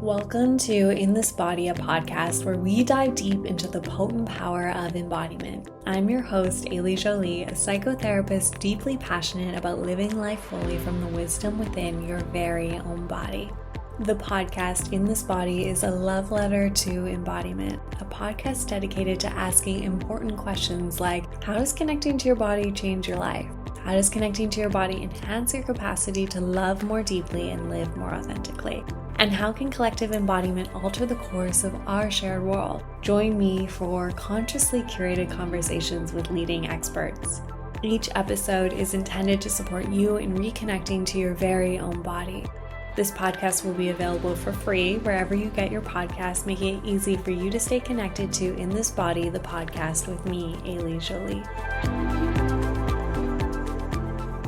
Welcome to In This Body, a podcast where we dive deep into the potent power of embodiment. I'm your host, Ariel Jolie, a psychotherapist deeply passionate about living life fully from the wisdom within your very own body. The podcast In This Body is a love letter to embodiment, a podcast dedicated to asking important questions like, how does connecting to your body change your life? How does connecting to your body enhance your capacity to love more deeply and live more authentically? And how can collective embodiment alter the course of our shared world? Join me for consciously curated conversations with leading experts. Each episode is intended to support you in reconnecting to your very own body. This podcast will be available for free wherever you get your podcasts, making it easy for you to stay connected to In This Body, the podcast with me, Ariel Jolie.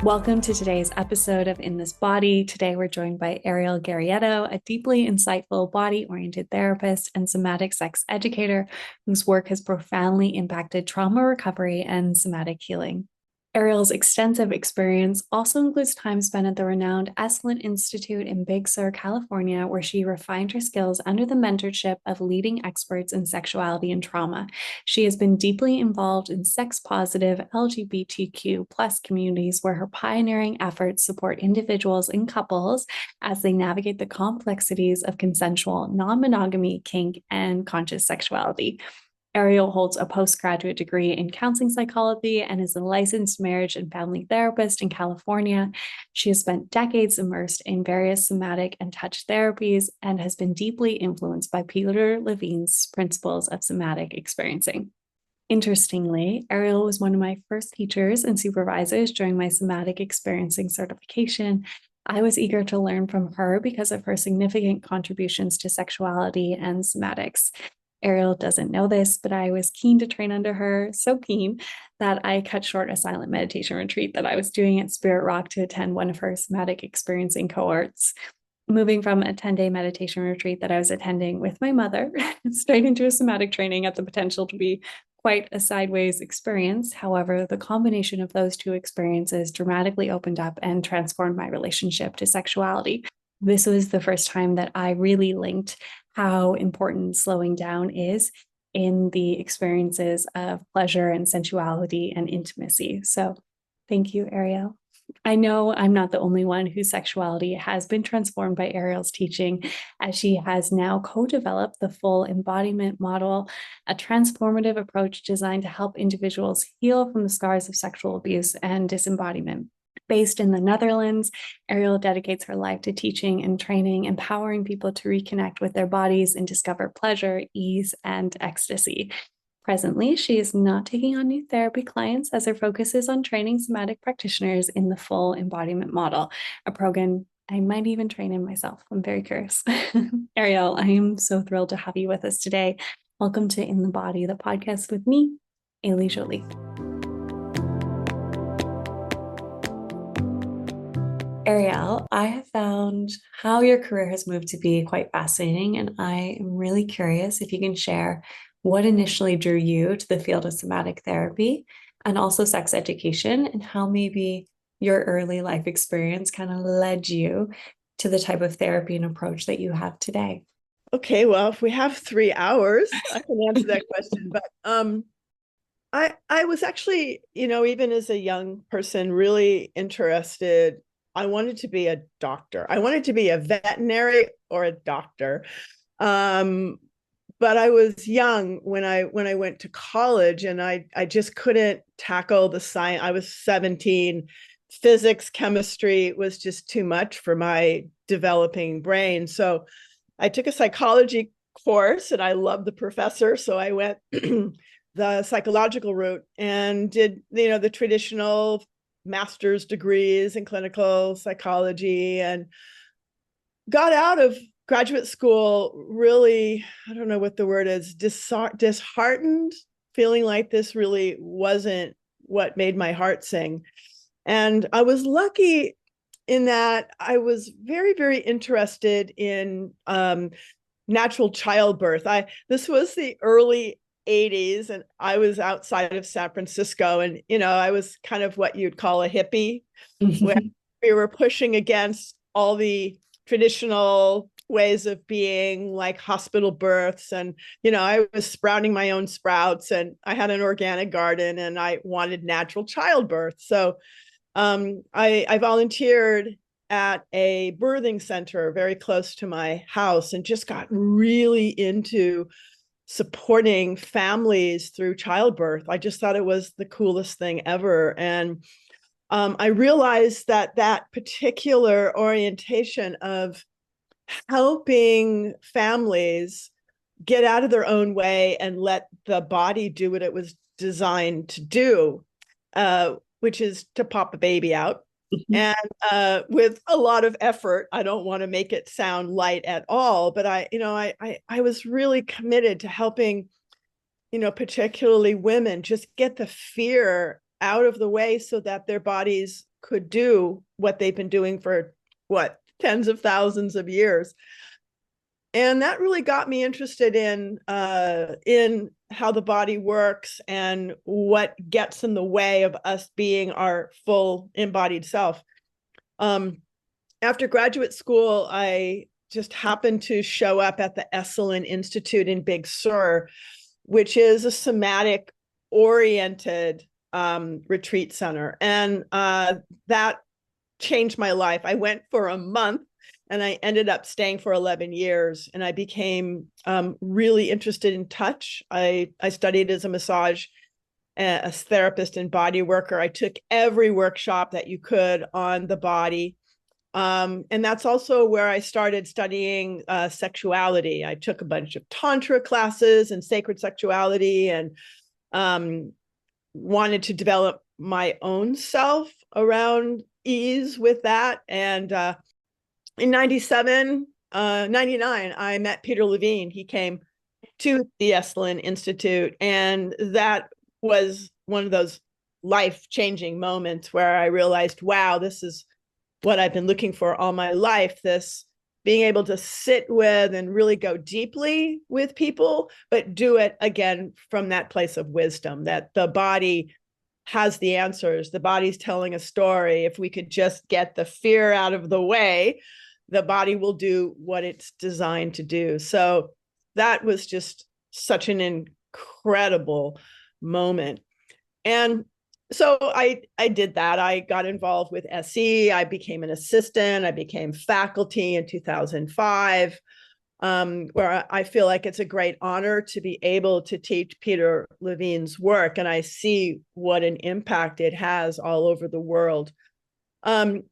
Welcome to today's episode of In This Body. Today we're joined by Ariel Giarretto, a deeply insightful body-oriented therapist and somatic sex educator whose work has profoundly impacted trauma recovery and somatic healing. Ariel's extensive experience also includes time spent at the renowned Esalen Institute in Big Sur, California, where she refined her skills under the mentorship of leading experts in sexuality and trauma. She has been deeply involved in sex-positive LGBTQ+ communities where her pioneering efforts support individuals and couples as they navigate the complexities of consensual non-monogamy, kink, and conscious sexuality. Ariel holds a postgraduate degree in counseling psychology and is a licensed marriage and family therapist in California. She has spent decades immersed in various somatic and touch therapies and has been deeply influenced by Peter Levine's principles of somatic experiencing. Interestingly, Ariel was one of my first teachers and supervisors during my somatic experiencing certification. I was eager to learn from her because of her significant contributions to sexuality and somatics. Ariel doesn't know this, but I was keen to train under her, so keen that I cut short a silent meditation retreat that I was doing at Spirit Rock to attend one of her somatic experiencing cohorts. Moving from a 10-day meditation retreat that I was attending with my mother straight into a somatic training had the potential to be quite a sideways experience. However, the combination of those two experiences dramatically opened up and transformed my relationship to sexuality. This was the first time that I really linked how important slowing down is in the experiences of pleasure and sensuality and intimacy. So thank you, Ariel. I know I'm not the only one whose sexuality has been transformed by Ariel's teaching, as she has now co-developed the full embodiment model, a transformative approach designed to help individuals heal from the scars of sexual abuse and disembodiment. Based in the Netherlands, Ariel dedicates her life to teaching and training, empowering people to reconnect with their bodies and discover pleasure, ease, and ecstasy. Presently, she is not taking on new therapy clients as her focus is on training somatic practitioners in the full embodiment model, a program I might even train in myself. I'm very curious. Ariel, I am so thrilled to have you with us today. Welcome to In the Body, the podcast with me, Ariel Jolie. Ariel, I have found how your career has moved to be quite fascinating, and I am really curious if you can share what initially drew you to the field of somatic therapy and also sex education, and how maybe your early life experience kind of led you to the type of therapy and approach that you have today. Okay, well, if we have 3 hours, I can answer that question. But I was actually, even as a young person, really interested. I wanted to be a doctor. I wanted to be a veterinary or a doctor. But I was young when I went to college, and I just couldn't tackle the science. I was 17. Physics, chemistry was just too much for my developing brain. So I took a psychology course, and I loved the professor. So I went the psychological route and did, the traditional master's degrees in clinical psychology, and got out of graduate school really, I don't know what the word is, disheartened, feeling like this really wasn't what made my heart sing. And I was lucky in that I was very, very interested in natural childbirth. This was the early 80s, and I was outside of San Francisco, and I was kind of what you'd call a hippie, where we were pushing against all the traditional ways of being, like hospital births. And, I was sprouting my own sprouts, and I had an organic garden, and I wanted natural childbirth. So I volunteered at a birthing center very close to my house, and just got really into supporting families through childbirth. I just thought it was the coolest thing ever. And I realized that that particular orientation of helping families get out of their own way and let the body do what it was designed to do, which is to pop a baby out. And with a lot of effort. I don't want to make it sound light at all, but I was really committed to helping, particularly women, just get the fear out of the way so that their bodies could do what they've been doing for tens of thousands of years. And that really got me interested in how the body works and what gets in the way of us being our full embodied self. After graduate school, I just happened to show up at the Esalen Institute in Big Sur, which is a somatic oriented retreat center. And that changed my life. I went for a month, and I ended up staying for 11 years. And I became really interested in touch. I studied as a massage a therapist and body worker. I took every workshop that you could on the body. And that's also where I started studying sexuality. I took a bunch of tantra classes and sacred sexuality, and wanted to develop my own self around ease with that. And in 99, I met Peter Levine. He came to the Esalen Institute, and that was one of those life-changing moments where I realized, wow, this is what I've been looking for all my life, this being able to sit with and really go deeply with people, but do it again from that place of wisdom, that the body has the answers. The body's telling a story. If we could just get the fear out of the way, the body will do what it's designed to do. So that was just such an incredible moment. And so I did that. I got involved with SE. I became an assistant. I became faculty in 2005, where I feel like it's a great honor to be able to teach Peter Levine's work. And I see what an impact it has all over the world. And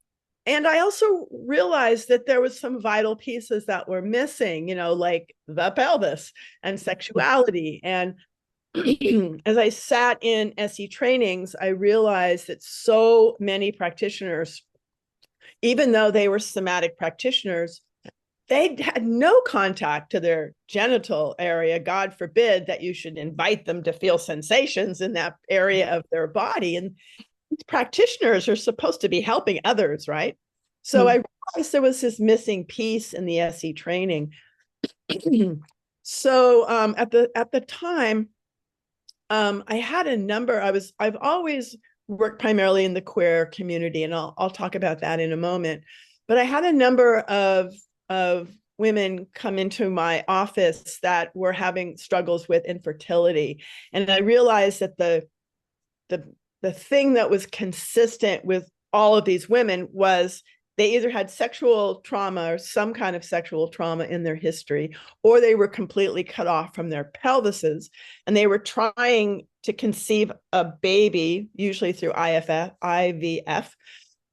I also realized that there was some vital pieces that were missing, like the pelvis and sexuality. And as I sat in SE trainings, I realized that so many practitioners, even though they were somatic practitioners, they had no contact to their genital area. God forbid that you should invite them to feel sensations in that area of their body. And practitioners are supposed to be helping others, right? So I realized there was this missing piece in the SE training. So at the time, I had a number. I've always worked primarily in the queer community, and I'll talk about that in a moment. But I had a number of women come into my office that were having struggles with infertility, and I realized that the thing that was consistent with all of these women was they either had sexual trauma or some kind of sexual trauma in their history, or they were completely cut off from their pelvises, and they were trying to conceive a baby, usually through IVF,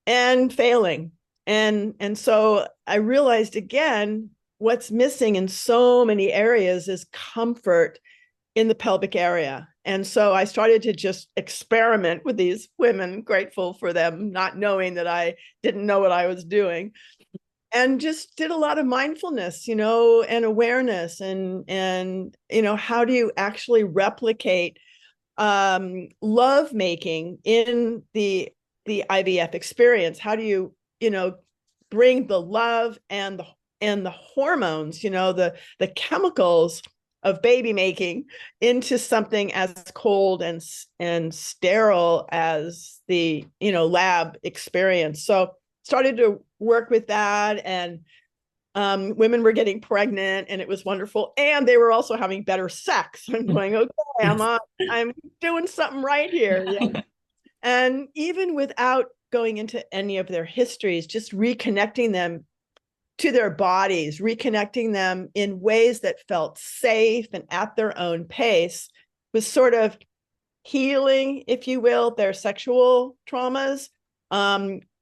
and failing. And so I realized again, what's missing in so many areas is comfort in the pelvic area. And so I started to just experiment with these women, grateful for them not knowing that I didn't know what I was doing, and just did a lot of mindfulness, and awareness, and how do you actually replicate love making in the IVF experience? How do you, bring the love and the hormones, the chemicals of baby making into something as cold and sterile as the lab experience. So started to work with that, and Women were getting pregnant and it was wonderful. And they were also having better sex. I'm going, okay, I'm doing something right here. Yeah. And even without going into any of their histories, just reconnecting them to their bodies, reconnecting them in ways that felt safe and at their own pace was sort of healing, if you will, their sexual traumas,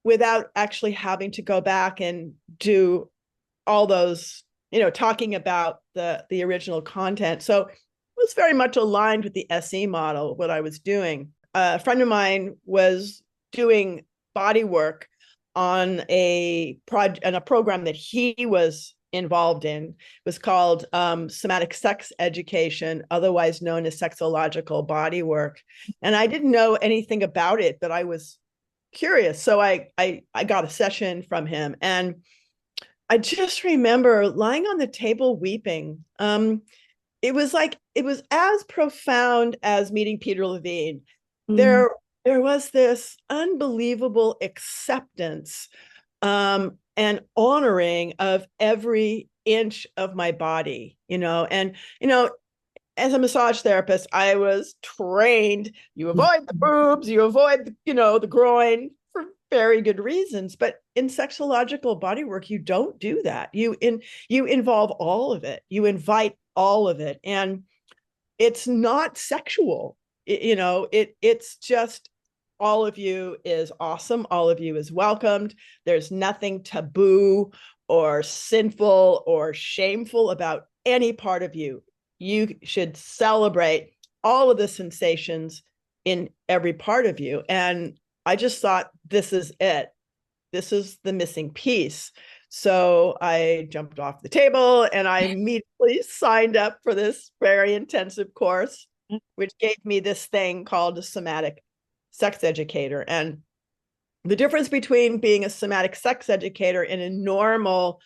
without actually having to go back and do all those, talking about the original content. So it was very much aligned with the SE model, what I was doing. A friend of mine was doing body work on a program that he was involved in. It was called Somatic Sex Education, otherwise known as sexological body work. And I didn't know anything about it, but I was curious. So I got a session from him, and I just remember lying on the table weeping. It was as profound as meeting Peter Levine. Mm. There was this unbelievable acceptance and honoring of every inch of my body, and as a massage therapist, I was trained, you avoid the boobs, you avoid, the groin for very good reasons. But in sexological body work, you don't do that. You involve all of it. You invite all of it. And it's not sexual. It's just all of you is awesome. All of you is welcomed. There's nothing taboo or sinful or shameful about any part of you. You should celebrate all of the sensations in every part of you. And I just thought, this is it. This is the missing piece. So I jumped off the table and I immediately signed up for this very intensive course, which gave me this thing called a somatic sex educator. And the difference between being a somatic sex educator and a normal,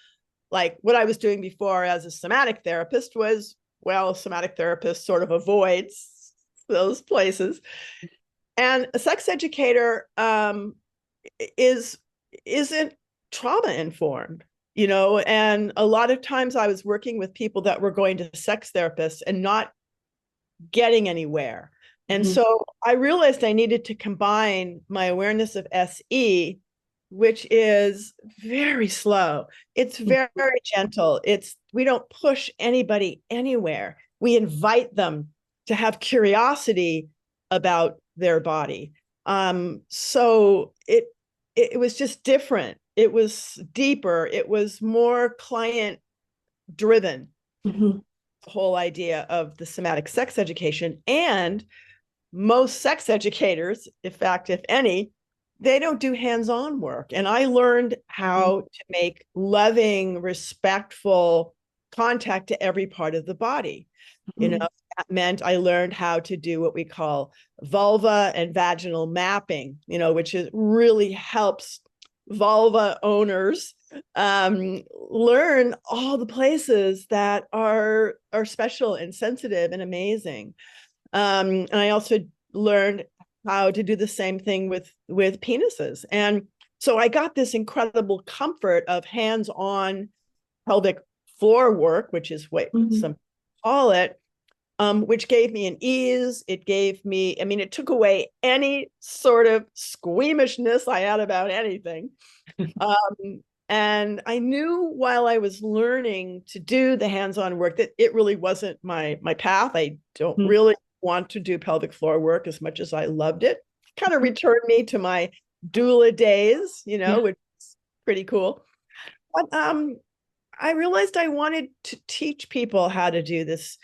like what I was doing before as a somatic therapist was, well, a somatic therapist sort of avoids those places. And a sex educator isn't trauma informed, and a lot of times I was working with people that were going to sex therapists and not getting anywhere. And so I realized I needed to combine my awareness of SE, which is very slow. It's very, very gentle. We don't push anybody anywhere. We invite them to have curiosity about their body. So it was just different. It was deeper. It was more client driven. The whole idea of the somatic sex education. And most sex educators, in fact, if any, they don't do hands-on work. And I learned how to make loving, respectful contact to every part of the body. That meant I learned how to do what we call vulva and vaginal mapping, which really helps vulva owners learn all the places that are special and sensitive and amazing. And I also learned how to do the same thing with penises. And so I got this incredible comfort of hands-on pelvic floor work, which is what some call it, which gave me an ease. It gave me, it took away any sort of squeamishness I had about anything. And I knew while I was learning to do the hands-on work that it really wasn't my path. I don't really want to do pelvic floor work as much as I loved it. Kind of returned me to my doula days, which is pretty cool. But I realized I wanted to teach people how to do this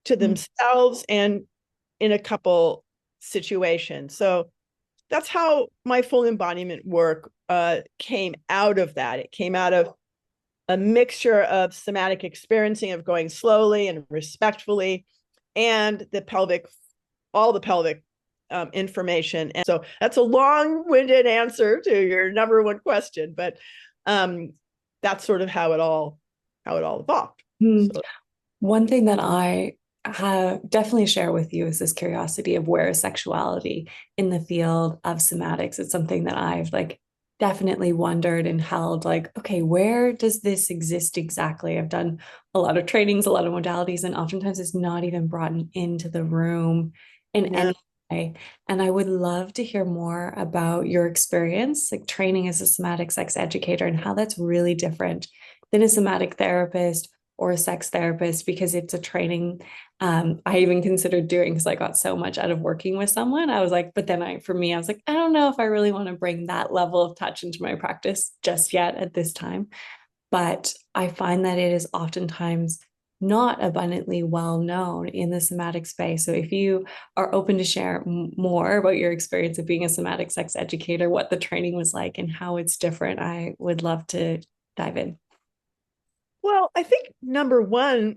to themselves and in a couple situations. So that's how my full embodiment work came out of that. It came out of a mixture of somatic experiencing of going slowly and respectfully, and all the pelvic information. And so that's a long-winded answer to your number one question, but that's sort of how it all evolved. So. One thing that I definitely share with you is this curiosity of where is sexuality in the field of somatics. It's something that I've definitely wondered and held like, okay, where does this exist exactly? I've done a lot of trainings, a lot of modalities, and oftentimes it's not even brought into the room in Yeah. any way. And I would love to hear more about your experience, like training as a somatic sex educator, and how that's really different than a somatic therapist or a sex therapist, because it's a training I even considered doing because I got so much out of working with someone. I was like, but then for me, I was like, I don't know if I really want to bring that level of touch into my practice just yet at this time. But I find that it is oftentimes not abundantly well known in the somatic space. So if you are open to share more about your experience of being a somatic sex educator, what the training was like and how it's different, I would love to dive in. Well, I think number one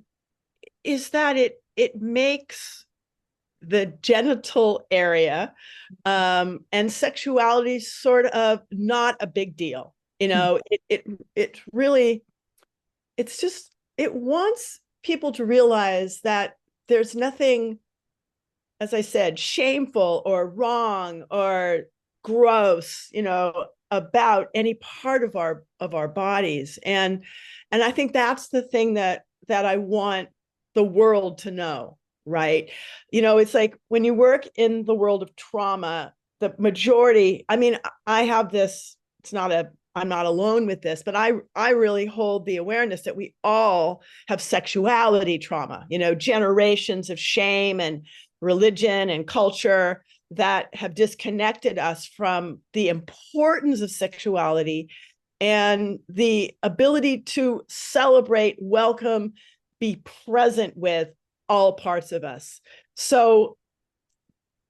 is that it makes the genital area and sexuality sort of not a big deal. It really, it's just, it wants people to realize that there's nothing, as I said, shameful or wrong or gross, about any part of our bodies. And I think that's the thing that I want the world to know, right? It's like when you work in the world of trauma, the majority, I mean, I have this, it's not a I'm not alone with this, but I really hold the awareness that we all have sexuality trauma, generations of shame and religion and culture that have disconnected us from the importance of sexuality and the ability to celebrate, welcome, be present with all parts of us. So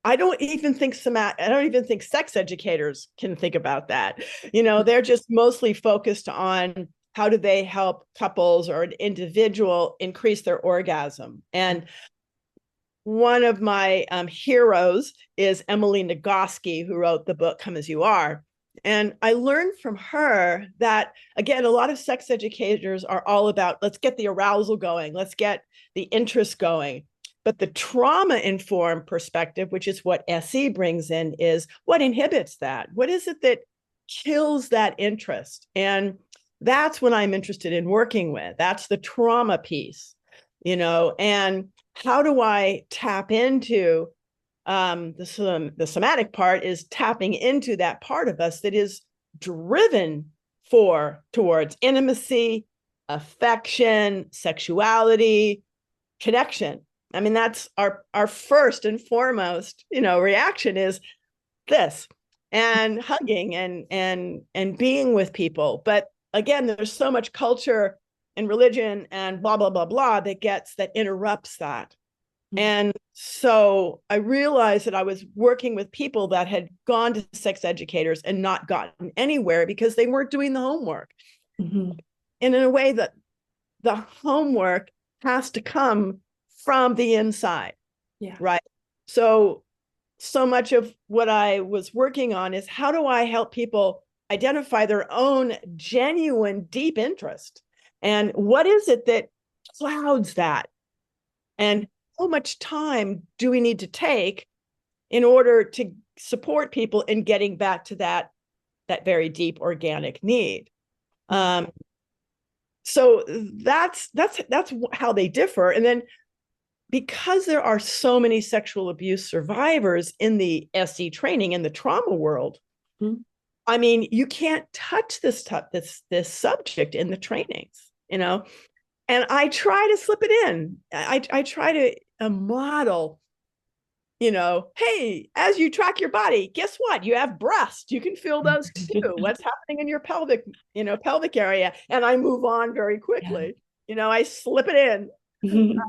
I don't even think sex educators can think about that. They're just mostly focused on how do they help couples or an individual increase their orgasm. And one of my heroes is Emily Nagoski, who wrote the book Come As You Are. And I learned from her that, again, a lot of sex educators are all about, let's get the arousal going, let's get the interest going. But the trauma-informed perspective, which is what SE brings in, is what inhibits that? What is it that kills that interest? And that's what I'm interested in working with. That's the trauma piece, and how do I tap into the somatic part is tapping into that part of us that is driven towards intimacy, affection, sexuality, connection. I mean, that's our first and foremost, reaction is this, and hugging and being with people. But again, there's so much culture and religion and blah blah blah blah that interrupts that. And so I realized that I was working with people that had gone to sex educators and not gotten anywhere because they weren't doing the homework. Mm-hmm. And in a way that the homework has to come from the inside. Yeah. Right. So much of what I was working on is how do I help people identify their own genuine deep interest? And what is it that clouds that? And how much time do we need to take in order to support people in getting back to that very deep organic need? So that's how they differ. And then because there are so many sexual abuse survivors in the SE training in the trauma world, mm-hmm. I mean, you can't touch this subject in the trainings, and I try to slip it in. I try to model, hey, as you track your body, guess what? You have breasts. You can feel those too. What's happening in your pelvic area? And I move on very quickly. Yeah. I slip it in. Mm-hmm.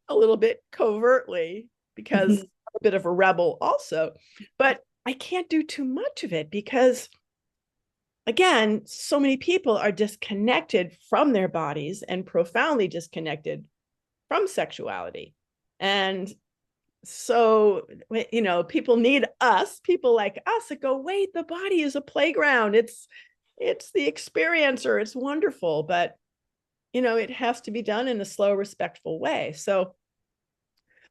A little bit covertly because mm-hmm. I'm a bit of a rebel also, but I can't do too much of it because, again, so many people are disconnected from their bodies and profoundly disconnected from sexuality. And so, people need people like us that go, wait, the body is a playground. It's the experiencer. It's wonderful, but it has to be done in a slow, respectful way. So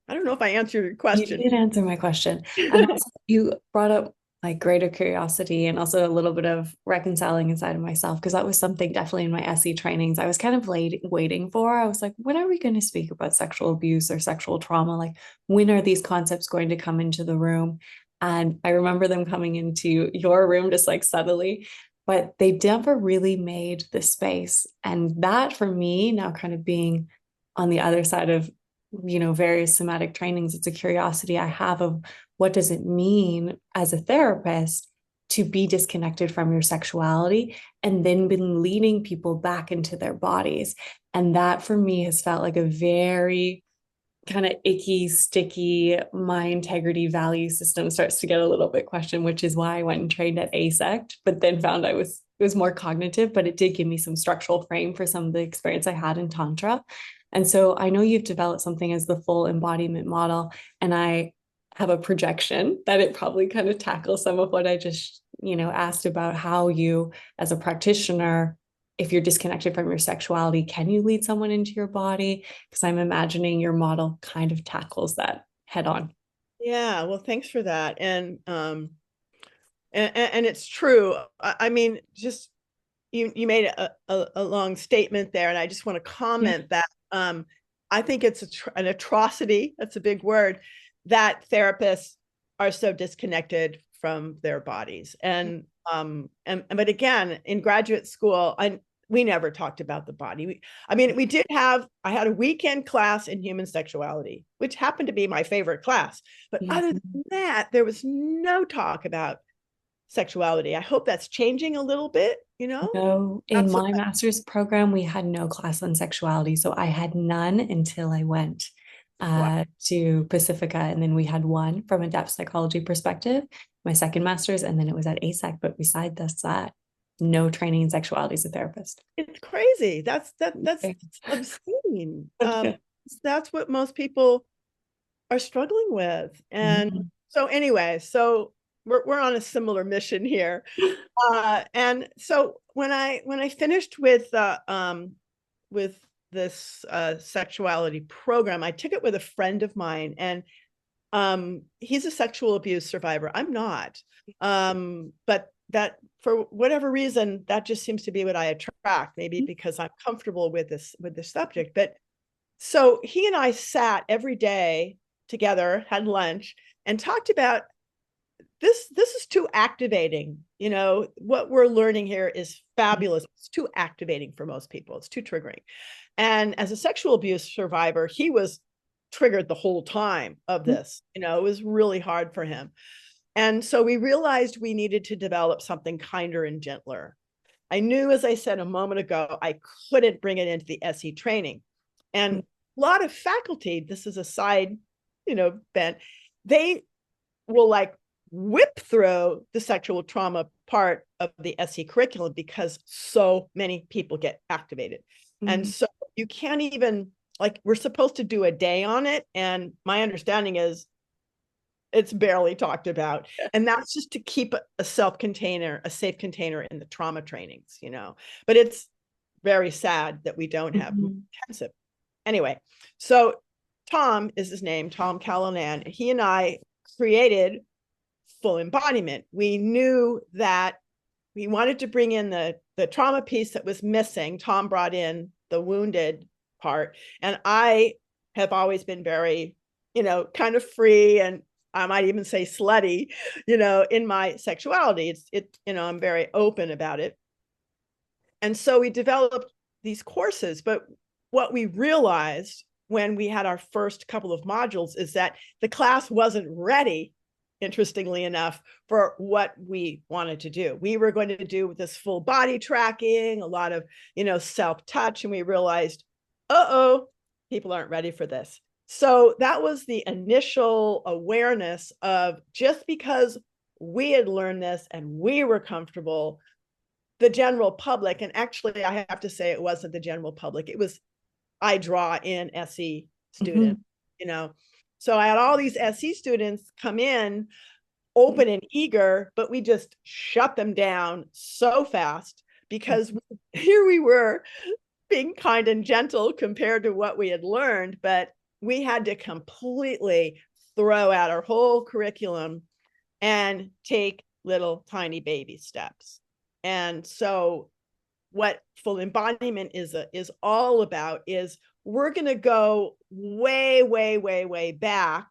I don't know if I answered your question. You did answer my question. And also you brought up like greater curiosity and also a little bit of reconciling inside of myself, because that was something definitely in my SE trainings I was kind of waiting for. I was like, when are we going to speak about sexual abuse or sexual trauma? Like, when are these concepts going to come into the room? And I remember them coming into your room just like subtly, but they never really made the space. And that for me, now kind of being on the other side of, various somatic trainings, it's a curiosity I have of what does it mean as a therapist to be disconnected from your sexuality and then been leading people back into their bodies. And that for me has felt like a very kind of icky, sticky, my integrity value system starts to get a little bit questioned, which is why I went and trained at ASECT, but then found it was more cognitive, but it did give me some structural frame for some of the experience I had in Tantra. And so I know you've developed something as the full embodiment model, and I have a projection that it probably kind of tackles some of what I just, asked about how you, as a practitioner, if you're disconnected from your sexuality, can you lead someone into your body? Because I'm imagining your model kind of tackles that head on. Yeah, well, thanks for that. And it's true. I mean, just you made a long statement there, and I just want to Yeah. comment that I think it's an atrocity. That's a big word, that therapists are so disconnected from their bodies. And but again, in graduate school, we never talked about the body. I had a weekend class in human sexuality, which happened to be my favorite class. But Yeah. other than that, there was no talk about sexuality. I hope that's changing a little bit, No, in Not so my master's program, we had no class on sexuality. So I had none until I went wow. to Pacifica. And then we had one from a depth psychology perspective, my second master's, and then it was at ASEC. But besides that, no training in sexuality as a therapist. It's crazy. That's obscene. Yeah. That's what most people are struggling with. And Mhm. so anyway, so we're on a similar mission here. And so when I finished with this sexuality program, I took it with a friend of mine, and he's a sexual abuse survivor. I'm not. But that, for whatever reason, that just seems to be what I attract, maybe because I'm comfortable with this subject. But so he and I sat every day together, had lunch, and talked about this is too activating. What we're learning here is fabulous. It's too activating for most people. It's too triggering. And as a sexual abuse survivor, he was triggered the whole time of this. It was really hard for him. And so we realized we needed to develop something kinder and gentler. I knew, as I said a moment ago, I couldn't bring it into the SE training. And a lot of faculty, this is a side, bent, they will like whip through the sexual trauma part of the SE curriculum because so many people get activated. And so you can't even, like, we're supposed to do a day on it. And my understanding is it's barely talked about. And that's just to keep a safe container in the trauma trainings, but it's very sad that we don't have intensive. Anyway, so Tom is his name, Tom Callanan. He and I created full embodiment. We knew that we wanted to bring in the trauma piece that was missing. Tom brought in the wounded part. And I have always been very, kind of free, and I might even say slutty, in my sexuality. I'm very open about it. And so we developed these courses. But what we realized when we had our first couple of modules is that the class wasn't ready, interestingly enough, for what we wanted to do. We were going to do this full body tracking, a lot of, self-touch, and we realized, people aren't ready for this. So that was the initial awareness of, just because we had learned this and we were comfortable, the general public, and actually I have to say it wasn't the general public, it was, I draw in SE students, So I had all these SE students come in open and eager, but we just shut them down so fast because here we were being kind and gentle compared to what we had learned, but we had to completely throw out our whole curriculum and take little tiny baby steps. And so what full embodiment is all about is we're going to go way, way, way, way back.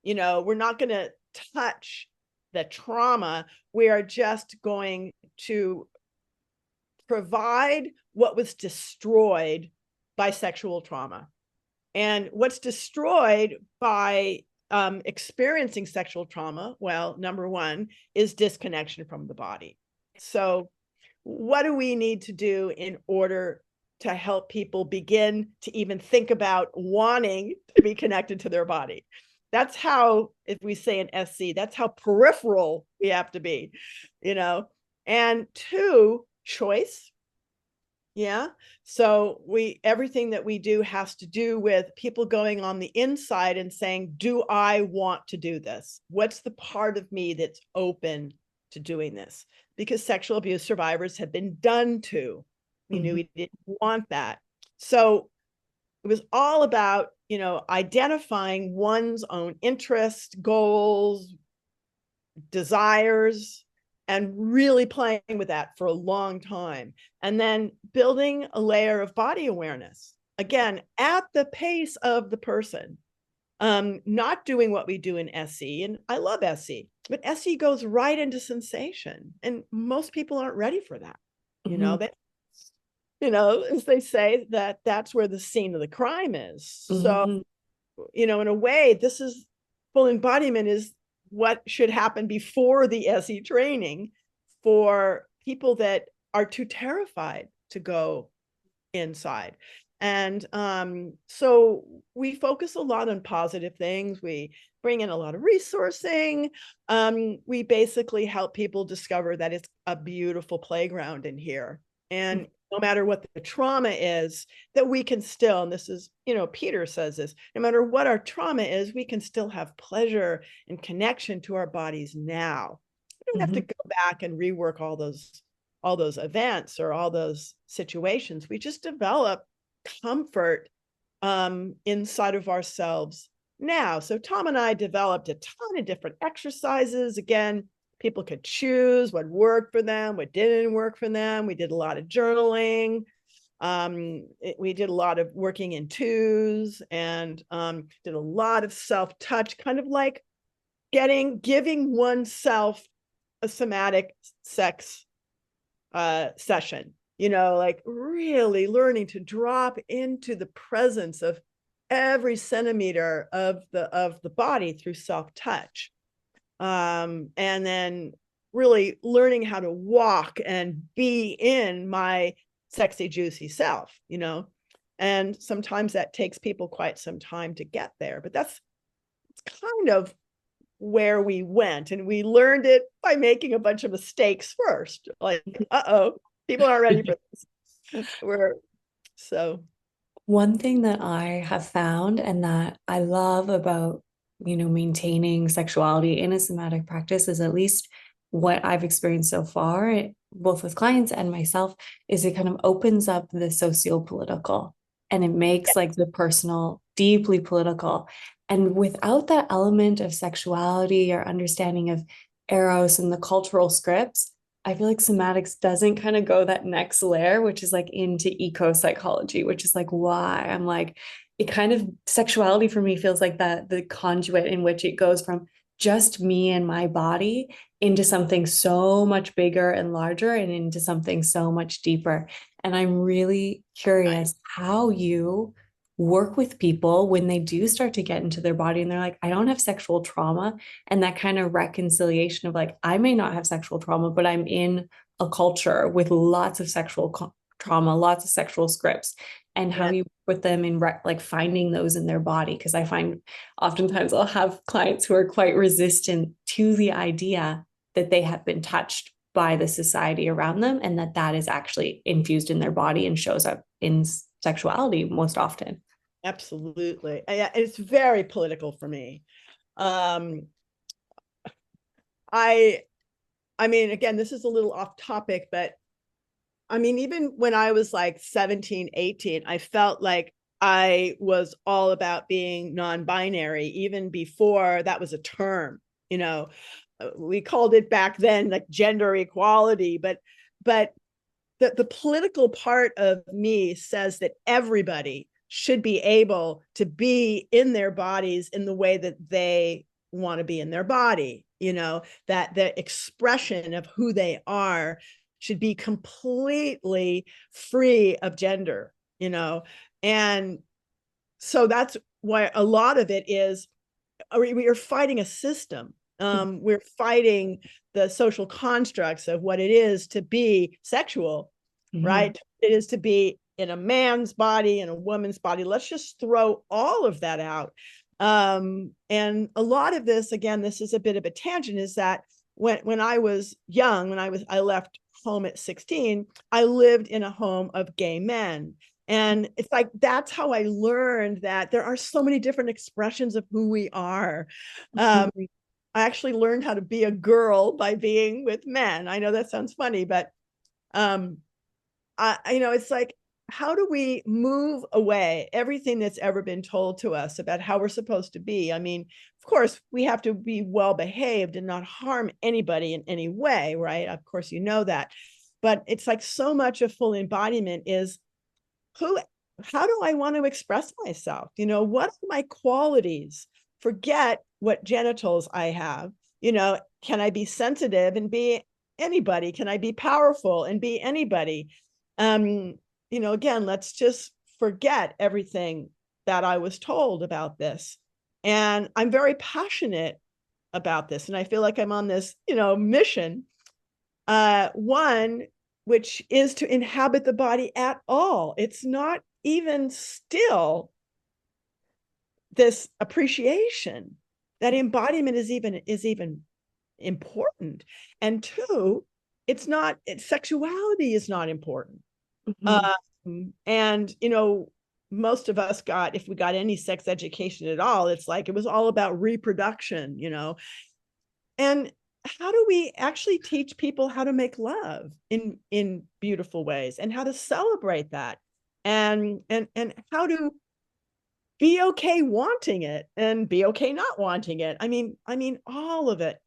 We're not going to touch the trauma. We are just going to provide what was destroyed by sexual trauma. And what's destroyed by experiencing sexual trauma, well, number one is disconnection from the body. So what do we need to do in order to help people begin to even think about wanting to be connected to their body? That's how, if we say an SC, that's how peripheral we have to be, and two, choice. Yeah. So everything that we do has to do with people going on the inside and saying, do I want to do this? What's the part of me that's open to doing this? Because sexual abuse survivors have been done to. We knew we didn't want that. So it was all about, identifying one's own interests, goals, desires, and really playing with that for a long time. And then building a layer of body awareness, again, at the pace of the person, not doing what we do in SE. And I love SE, but SE goes right into sensation. And most people aren't ready for that. As they say, that's where the scene of the crime is. So, in a way, this is full embodiment is what should happen before the SE training for people that are too terrified to go inside. And so we focus a lot on positive things. We bring in a lot of resourcing. We basically help people discover that it's a beautiful playground in here. And no matter what the trauma is, that we can still, and this is, Peter says this, no matter what our trauma is, we can still have pleasure and connection to our bodies now. We don't have to go back and rework all those events or all those situations. We just develop comfort inside of ourselves now. So Tom and I developed a ton of different exercises. Again, people could choose what worked for them, what didn't work for them. We did a lot of journaling. We did a lot of working in twos and did a lot of self-touch, kind of like giving oneself a somatic sex session, like really learning to drop into the presence of every centimeter of the body through self-touch. And then really learning how to walk and be in my sexy, juicy self, and sometimes that takes people quite some time to get there, but that's kind of where we went. And we learned it by making a bunch of mistakes first, like, people aren't ready for this. One thing that I have found and that I love about maintaining sexuality in a somatic practice is, at least what I've experienced so far, both with clients and myself, is it kind of opens up the socio-political and it makes like the personal deeply political. And without that element of sexuality or understanding of eros and the cultural scripts, I feel like somatics doesn't kind of go that next layer, which is like into eco psychology, which is like why I'm like, it kind of, sexuality for me feels like that the conduit in which it goes from just me and my body into something so much bigger and larger and into something so much deeper. And I'm really curious how you work with people when they do start to get into their body and they're like, I don't have sexual trauma. And that kind of reconciliation of like, I may not have sexual trauma, but I'm in a culture with lots of sexual trauma, lots of sexual scripts, and how you put them in like finding those in their body. Because I find oftentimes I'll have clients who are quite resistant to the idea that they have been touched by the society around them and that is actually infused in their body and shows up in sexuality most often. Absolutely. It's very political for me. I mean, again, this is a little off topic, but I mean, even when I was like 17, 18, I felt like I was all about being non-binary, even before that was a term, we called it back then like gender equality, but the political part of me says that everybody should be able to be in their bodies in the way that they want to be in their body, that the expression of who they are should be completely free of gender, and so that's why a lot of it is we are fighting a system. We're fighting the social constructs of what it is to be sexual, right? It is to be in a man's body and a woman's body. Let's just throw all of that out. And a lot of this, again, this is a bit of a tangent, is that when I was young, I left home at 16, I lived in a home of gay men. And it's like, that's how I learned that there are so many different expressions of who we are. I actually learned how to be a girl by being with men. I know that sounds funny, but it's like, how do we move away everything that's ever been told to us about how we're supposed to be? I mean, of course, we have to be well behaved and not harm anybody in any way, right? Of course, that. But it's like so much of full embodiment is how do I want to express myself? What are my qualities? Forget what genitals I have. Can I be sensitive and be anybody? Can I be powerful and be anybody? Again, let's just forget everything that I was told about this. And I'm very passionate about this. And I feel like I'm on this, mission. One, which is to inhabit the body at all. It's not even still this appreciation that embodiment is even important. And two, sexuality is not important. And most of us if we got any sex education at all, it's like it was all about reproduction, and how do we actually teach people how to make love in beautiful ways, and how to celebrate that, and how to be okay wanting it and be okay not wanting it? I mean all of it.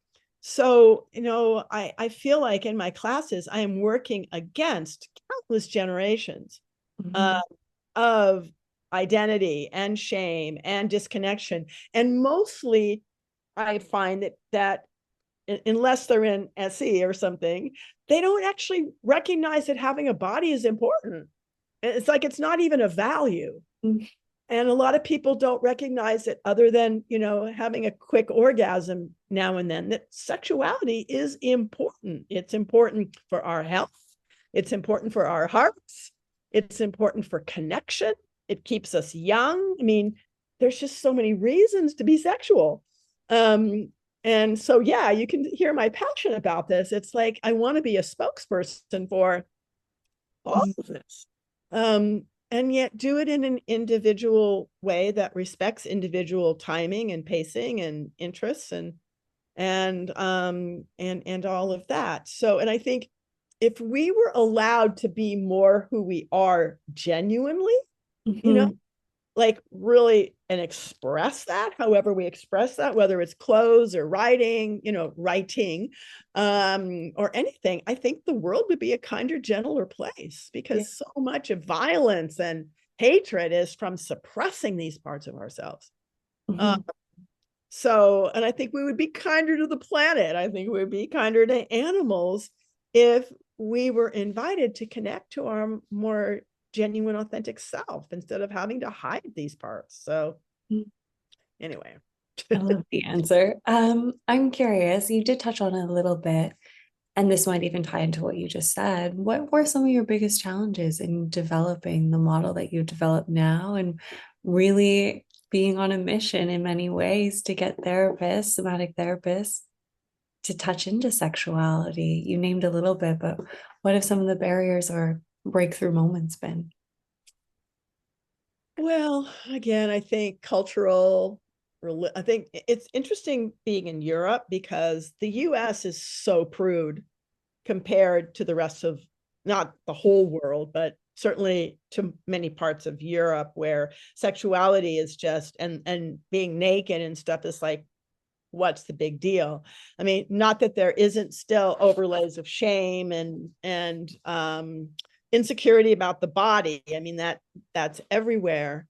So I feel like in my classes I am working against countless generations of identity and shame and disconnection, and mostly I find that unless they're in SE or something, they don't actually recognize that having a body is important. It's like it's not even a value. And a lot of people don't recognize it, other than having a quick orgasm now and then, that sexuality is important. It's important for our health. It's important for our hearts. It's important for connection. It keeps us young. I mean, there's just so many reasons to be sexual. And so, yeah, you can hear my passion about this. It's like, I want to be a spokesperson for all of this. And yet do it in an individual way that respects individual timing and pacing and interests and all of that. So, and I think if we were allowed to be more who we are genuinely, like really, and express that however we express that, whether it's clothes or writing, or anything, I think the world would be a kinder, gentler place, because so much of violence and hatred is from suppressing these parts of ourselves. So, and I think we would be kinder to the planet. I think we would be kinder to animals if we were invited to connect to our more genuine, authentic self, instead of having to hide these parts. So anyway. I love the answer. I'm curious, you did touch on it a little bit, and this might even tie into what you just said. What were some of your biggest challenges in developing the model that you develop now, and really being on a mission in many ways to get therapists, somatic therapists, to touch into sexuality? You named a little bit, but what have some of the barriers or breakthrough moments been? Well, again, I think I think it's interesting being in Europe, because the US is so prude compared to the rest of, not the whole world, but certainly to many parts of Europe, where sexuality is just, and being naked and stuff is like what's the big deal? I mean, not that there isn't still overlays of shame and insecurity about the body. I mean, that's everywhere.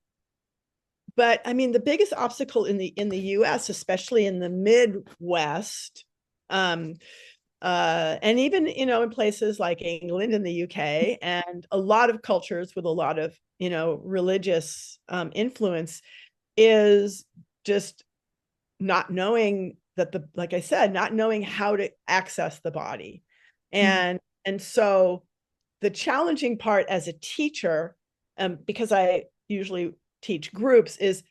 But I mean, the biggest obstacle in the US, especially in the Midwest, and even, in places like England and the UK, and a lot of cultures with a lot of, religious influence, is just not knowing that like I said, not knowing how to access the body. And so the challenging part as a teacher, because I usually teach groups, is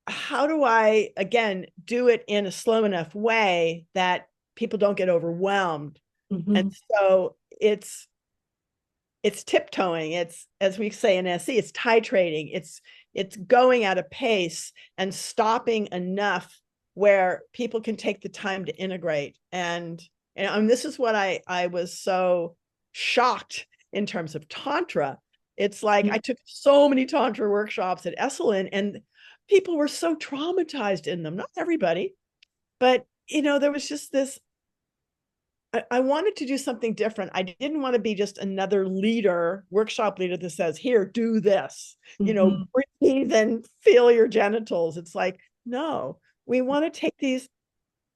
how do I, again, do it in a slow enough way that people don't get overwhelmed? And so it's tiptoeing. It's, as we say in SE, it's titrating. It's going at a pace and stopping enough where people can take the time to integrate. And this is what I was so shocked in terms of Tantra. It's like I took so many Tantra workshops at Esalen, and people were so traumatized in them. Not everybody, but there was just this. I wanted to do something different. I didn't want to be just another workshop leader that says, here, do this, breathe and feel your genitals. It's like, no, we want to take these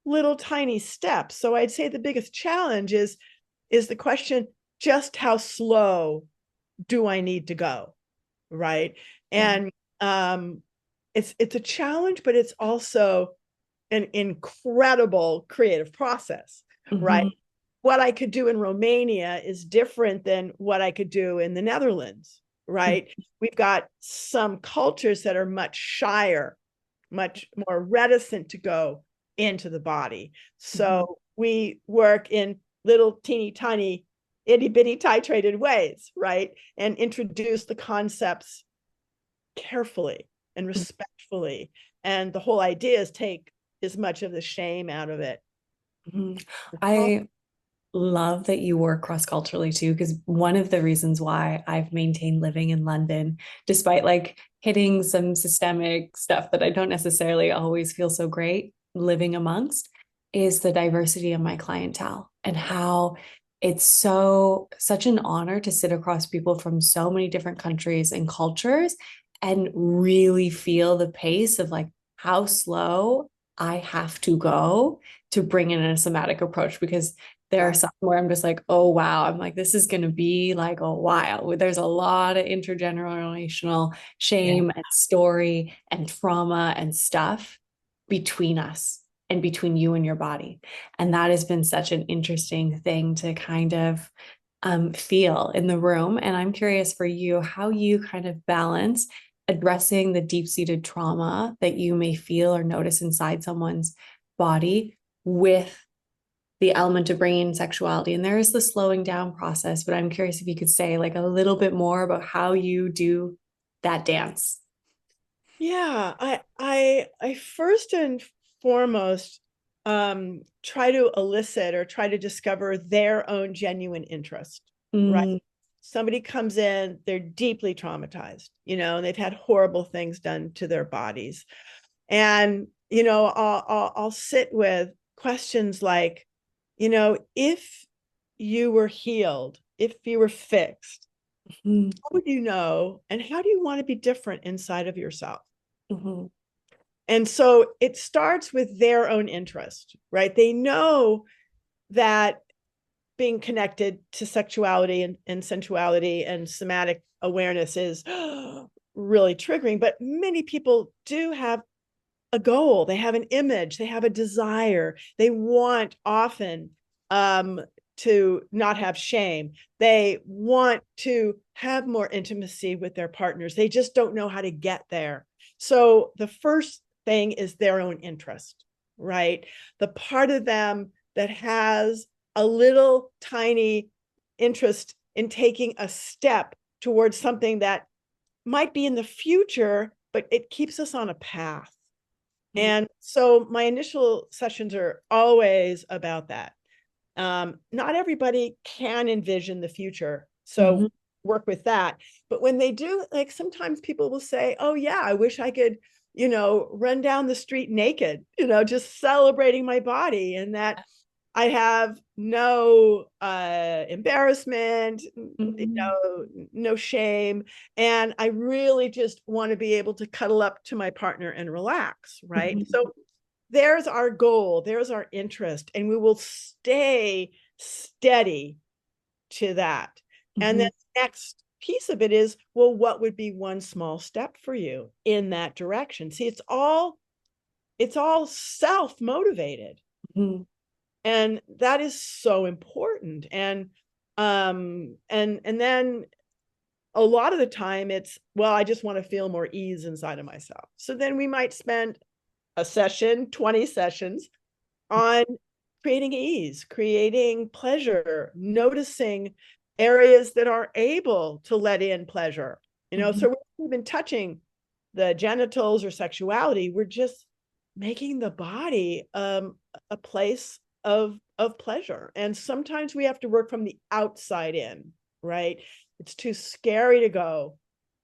little tiny steps. So I'd say the biggest challenge is the question, just how slow do I need to go? Right. And it's a challenge, but it's also an incredible creative process, right? What I could do in Romania is different than what I could do in the Netherlands, right? We've got some cultures that are much shyer, much more reticent to go into the body. So we work in little teeny tiny itty bitty titrated ways, right? And introduce the concepts carefully and respectfully. And the whole idea is take as much of the shame out of it. I love that you work cross-culturally too, because one of the reasons why I've maintained living in London, despite like hitting some systemic stuff that I don't necessarily always feel so great living amongst, is the diversity of my clientele and how it's such an honor to sit across people from so many different countries and cultures and really feel the pace of like how slow I have to go to bring in a somatic approach, because there are some where I'm just like, oh, wow. I'm like, this is going to be like a while. There's a lot of intergenerational shame and story and trauma and stuff between us and between you and your body. And that has been such an interesting thing to kind of feel in the room. And I'm curious for you, how you kind of balance addressing the deep-seated trauma that you may feel or notice inside someone's body with the element of bringing in sexuality. And there is the slowing down process, but I'm curious if you could say like a little bit more about how you do that dance. Yeah, I first and foremost try to elicit or try to discover their own genuine interest, right? Somebody comes in, they're deeply traumatized, and they've had horrible things done to their bodies. And, I'll sit with questions like, if you were healed, if you were fixed, how would you know? And how do you want to be different inside of yourself? And so it starts with their own interest, right? They know that being connected to sexuality and sensuality and somatic awareness is really triggering, but many people do have a goal. They have an image, they have a desire. They want often to not have shame. They want to have more intimacy with their partners. They just don't know how to get there. So the first thing is their own interest, right? The part of them that has a little tiny interest in taking a step towards something that might be in the future, but it keeps us on a path. And so my initial sessions are always about that. Not everybody can envision the future, so work with that. But when they do, like sometimes people will say, oh yeah, I wish I could run down the street naked, just celebrating my body, and that I have no embarrassment, no shame. And I really just want to be able to cuddle up to my partner and relax, right? So there's our goal, there's our interest, and we will stay steady to that. And then the next piece of it is, well, what would be one small step for you in that direction? See, it's all self-motivated. And that is so important. And then a lot of the time it's, well, I just want to feel more ease inside of myself. So then we might spend a session, 20 sessions on creating ease, creating pleasure, noticing areas that are able to let in pleasure. So we're even touching the genitals or sexuality. We're just making the body a place of pleasure. And sometimes we have to work from the outside in, right? It's too scary to go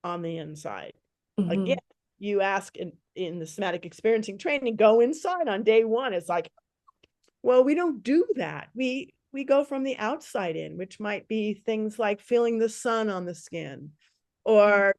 on the inside. Again, you ask in the somatic experiencing training, go inside on day one. It's like, well, we don't do that. We go from the outside in, which might be things like feeling the sun on the skin, or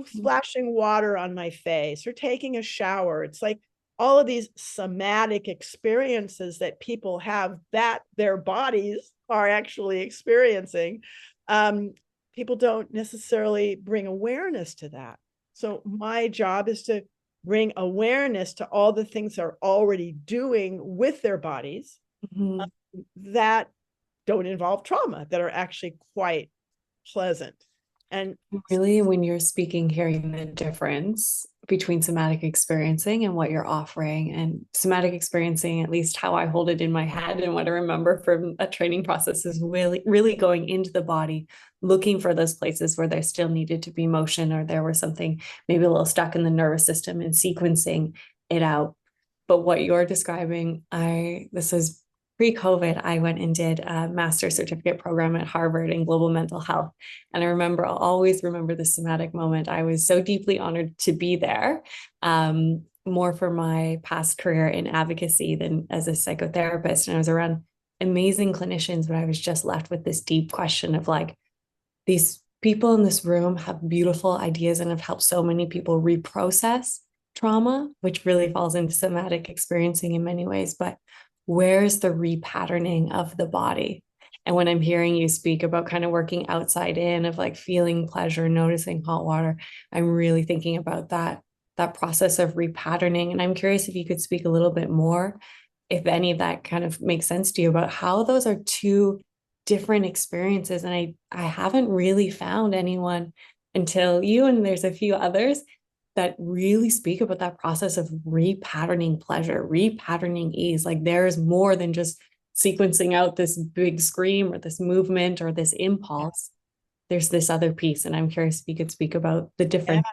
splashing water on my face, or taking a shower. It's like all of these somatic experiences that people have that their bodies are actually experiencing. People don't necessarily bring awareness to that. So my job is to bring awareness to all the things they're already doing with their bodies that don't involve trauma, that are actually quite pleasant. And really, when you're speaking, hearing the difference between somatic experiencing and what you're offering, and somatic experiencing, at least how I hold it in my head and what I remember from a training process, is really going into the body, looking for those places where there still needed to be motion, or there was something maybe a little stuck in the nervous system, and sequencing it out. But what you're describing, this is pre-COVID, I went and did a master's certificate program at Harvard in global mental health. And I'll always remember the somatic moment. I was so deeply honored to be there, more for my past career in advocacy than as a psychotherapist. And I was around amazing clinicians, but I was just left with this deep question of like, these people in this room have beautiful ideas and have helped so many people reprocess trauma, which really falls into somatic experiencing in many ways. But where's the repatterning of the body? And when I'm hearing you speak about kind of working outside in, of like feeling pleasure, noticing hot water, I'm really thinking about that process of repatterning. And I'm curious if you could speak a little bit more, if any of that kind of makes sense to you, about how those are two different experiences. And I haven't really found anyone until you, and there's a few others that really speak about that process of repatterning pleasure, repatterning ease. Like there's more than just sequencing out this big scream or this movement or this impulse. There's this other piece. And I'm curious if you could speak about the difference.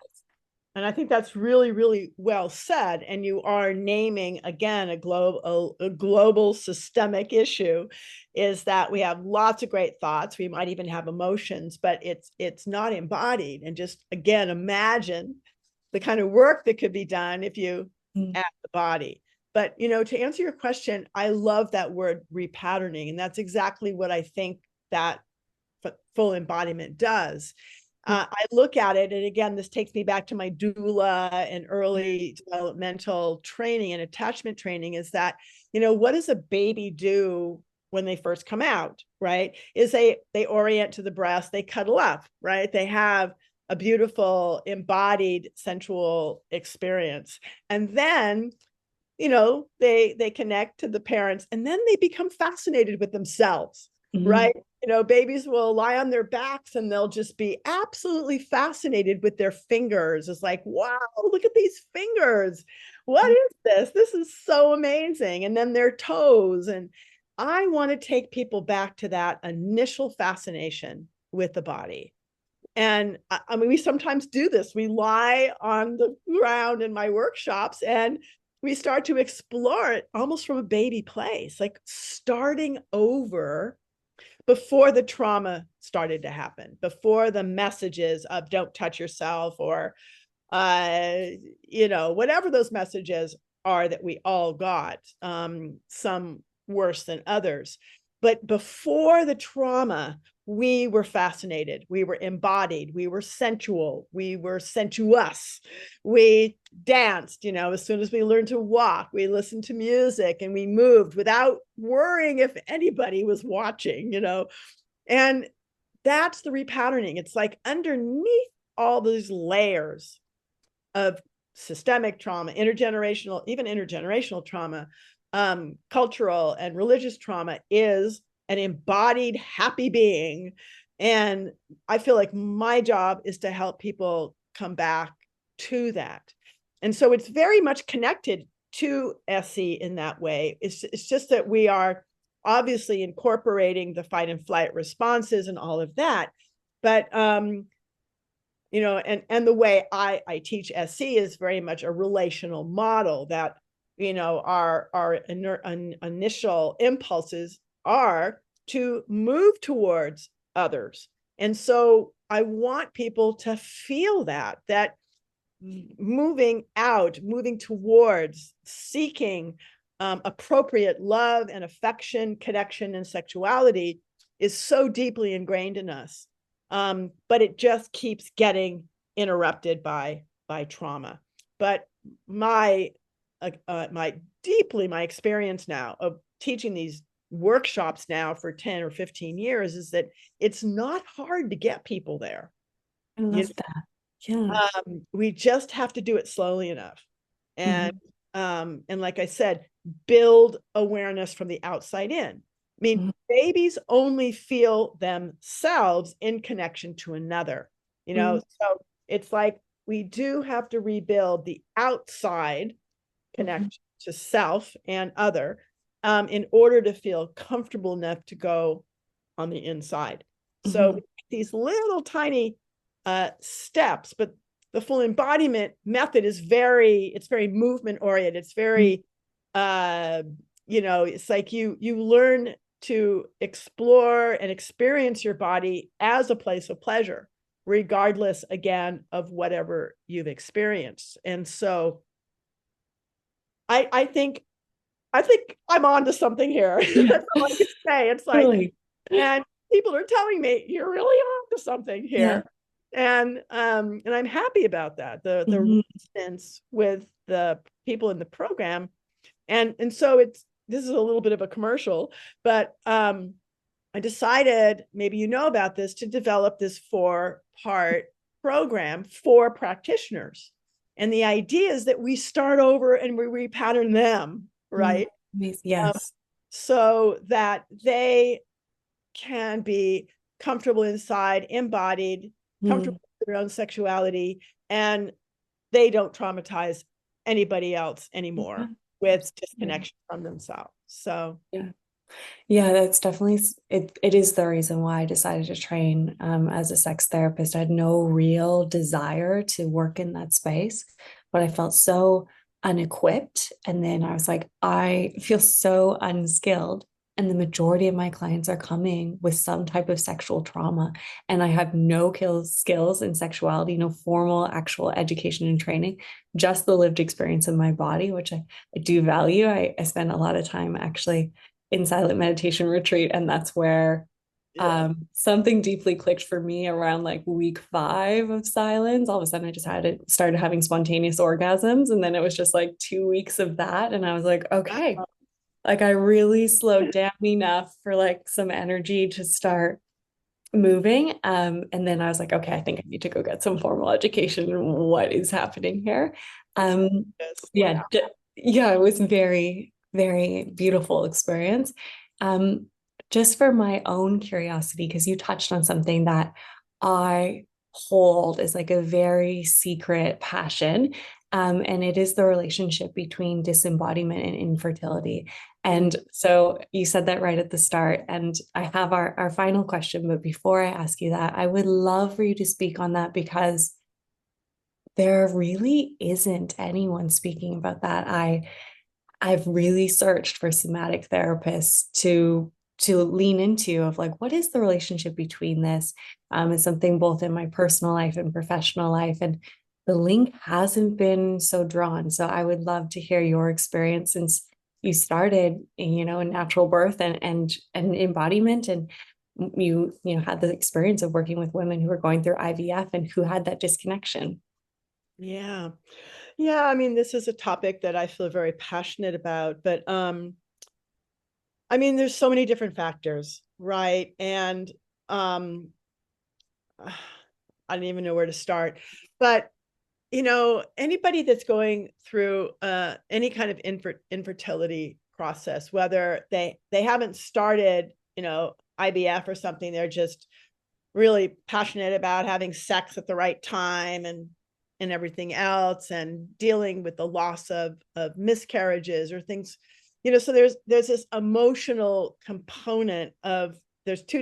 And I think that's really, really well said. And you are naming, again, a global systemic issue, is that we have lots of great thoughts. We might even have emotions, but it's not embodied. And just, again, imagine the kind of work that could be done if you add the body. But, to answer your question, I love that word repatterning. And that's exactly what I think that full embodiment does. I look at it, and again, this takes me back to my doula and early developmental training and attachment training, is that, what does a baby do when they first come out, right? Is they orient to the breast, they cuddle up, right? They have a beautiful embodied sensual experience. And then, they connect to the parents, and then they become fascinated with themselves, right? Babies will lie on their backs and they'll just be absolutely fascinated with their fingers. It's like, wow, look at these fingers. What is this? This is so amazing. And then their toes. And I want to take people back to that initial fascination with the body. And I mean, we sometimes do this. We lie on the ground in my workshops and we start to explore it almost from a baby place, like starting over before the trauma started to happen, before the messages of don't touch yourself, or uh, whatever those messages are that we all got, some worse than others. But before the trauma, we were fascinated, we were embodied, we were sensual, we were sensuous, we danced, as soon as we learned to walk, we listened to music and we moved without worrying if anybody was watching, and that's the repatterning. It's like underneath all these layers of systemic trauma, even intergenerational trauma, cultural and religious trauma, is an embodied happy being. And I feel like my job is to help people come back to that. And so it's very much connected to SE in that way. It's just that we are obviously incorporating the fight and flight responses and all of that. But and the way I teach SE is very much a relational model that, our initial impulses are to move towards others. And so I want people to feel that moving out, moving towards, seeking appropriate love and affection, connection, and sexuality is so deeply ingrained in us. But it just keeps getting interrupted by trauma. But my experience now of teaching these workshops now for 10 or 15 years is that it's not hard to get people there. I love that. Yeah. We just have to do it slowly enough. And and like I said, build awareness from the outside in. I mean, babies only feel themselves in connection to another, so it's like we do have to rebuild the outside connection to self and other, in order to feel comfortable enough to go on the inside. So these little tiny steps, but the full embodiment method is very movement oriented. It's very, it's like you learn to explore and experience your body as a place of pleasure, regardless, again, of whatever you've experienced. And so I think I'm on to something here. That's all I can say. It's like, really? And people are telling me you're really on to something here. Yeah. And I'm happy about that. The resistance with the people in the program. And so this is a little bit of a commercial, but I decided, maybe you know about this, to develop this 4-part program for practitioners. And the idea is that we start over and we repattern them, right? Yes. So that they can be comfortable inside, embodied, comfortable with their own sexuality, and they don't traumatize anybody else anymore with disconnection from themselves. So yeah, that's definitely it is the reason why I decided to train as a sex therapist. I had no real desire to work in that space, but I felt so unequipped. And then I was like, I feel so unskilled. And the majority of my clients are coming with some type of sexual trauma. And I have no skills in sexuality, no formal actual education and training, just the lived experience of my body, which I do value. I spend a lot of time actually in silent meditation retreat. And that's where something deeply clicked for me around like week 5 of silence. All of a sudden I just started having spontaneous orgasms. And then it was just like 2 weeks of that. And I was like, okay, like I really slowed down enough for like some energy to start moving. And then I was like, okay, I think I need to go get some formal education. What is happening here? Yeah, it was very, very beautiful experience. Just for my own curiosity, because you touched on something that I hold as like a very secret passion. And it is the relationship between disembodiment and infertility. And so you said that right at the start. And I have our final question. But before I ask you that, I would love for you to speak on that, because there really isn't anyone speaking about that. I've really searched for somatic therapists to lean into, of like, what is the relationship between this? It's something both in my personal life and professional life. And the link hasn't been so drawn. So I would love to hear your experience since you started, in natural birth and embodiment, and had the experience of working with women who were going through IVF and who had that disconnection. Yeah. Yeah, I mean, this is a topic that I feel very passionate about, but I mean, there's so many different factors, right? And um I don't even know where to start. But anybody that's going through any kind of infertility process, whether they haven't started, IVF or something, they're just really passionate about having sex at the right time and everything else, and dealing with the loss of miscarriages or things, so there's this emotional component of there's two